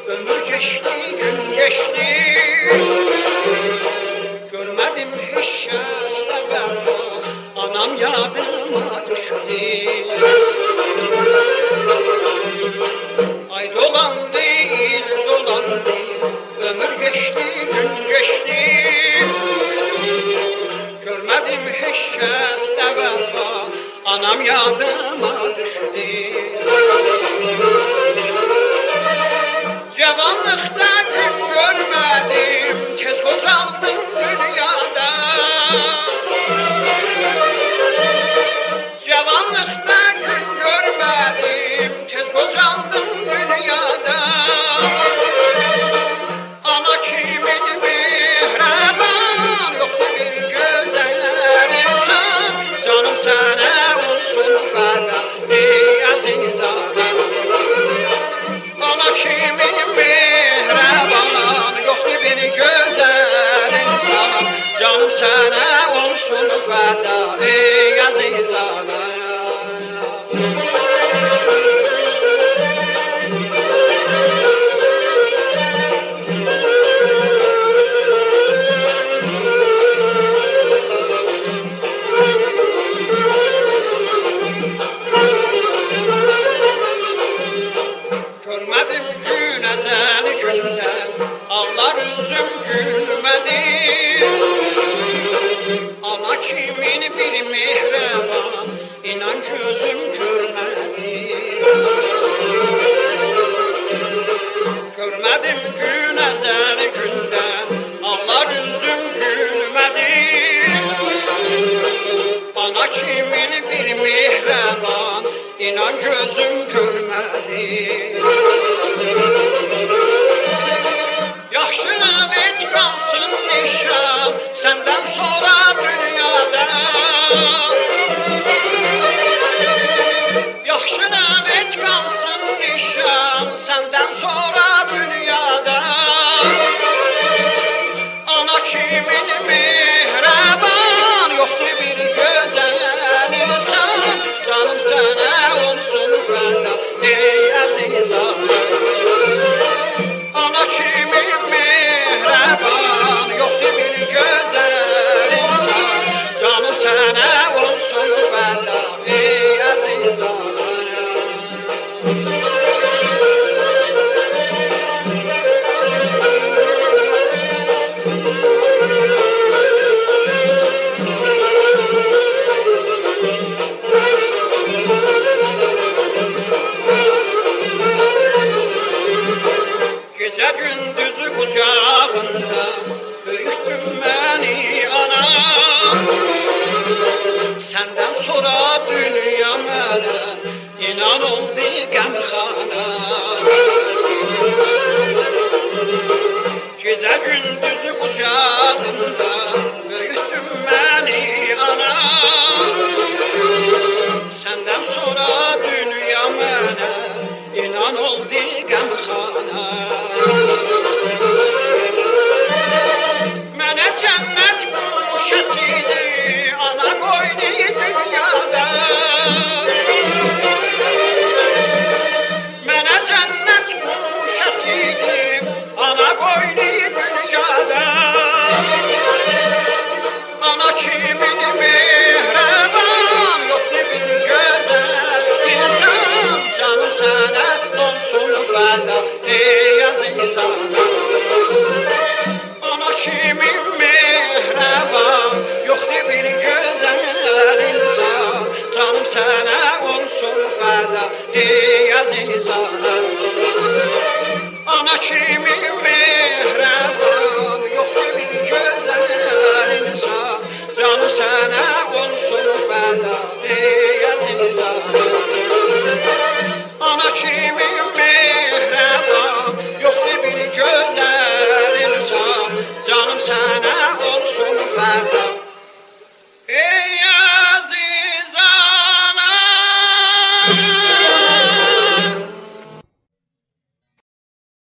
Ömür geçti, gün geçti. Görmedim hiç yaşta vefa, anam yadıma düştü. Ay dolandı, il dolandı. Ömür geçti, gün geçti. Görmedim hiç yaşta vefa, anam yadıma düştü. Cavanlıkta gün görmedim, tez uzaldım dünyada. Cavanlıkta gün görmedim, tez uzaldım dünyada. Ana kimin mihraban, yoktu bir güzel insan. Canım sana olsun feda, ey aziz ana. Ana kimin mihraban, yoktu bir güzel insan. Canım sana olsun feda, ey aziz ana. Görmedim güneden günden, ağlar üzüm gülmedi. Ana kimin bir mihraban, inan gözüm görmedi. Görmedim güneden günden, ağlar üzüm gülmedi. Ana kimin bir mihraban, inan gözüm görmedi. Yaşına et kalsın nişan, senden sonra dünyada. Yaşına et kalsın nişan, senden sonra dünyada. Ana kimin mihraban, yoktu bir güzel insan. Canım sana olsun feda, ey aziz ana. Ana kimin mihraban, yoktu bir güzel insan. mənə, inan oldu qəmxana. Gecə gündüz qucağında böyütdün məni ana. Səndən sonra dünya mənə, inan oldu qəmxana. Mənə cənnət quşasıydı, ana qoydu dünyada. Mənə cənnət quşasıydı, ana qoydu dünyada. Ana kimin mehriban, yoxdur bir gözəl insan. Canım sənə olsun fəda, ey əzizana. Ana kimin mehriban, yoxdur bir gözəl insan. Canım sənə olsun fəda, ey əzizana. Ana kimin mehriban,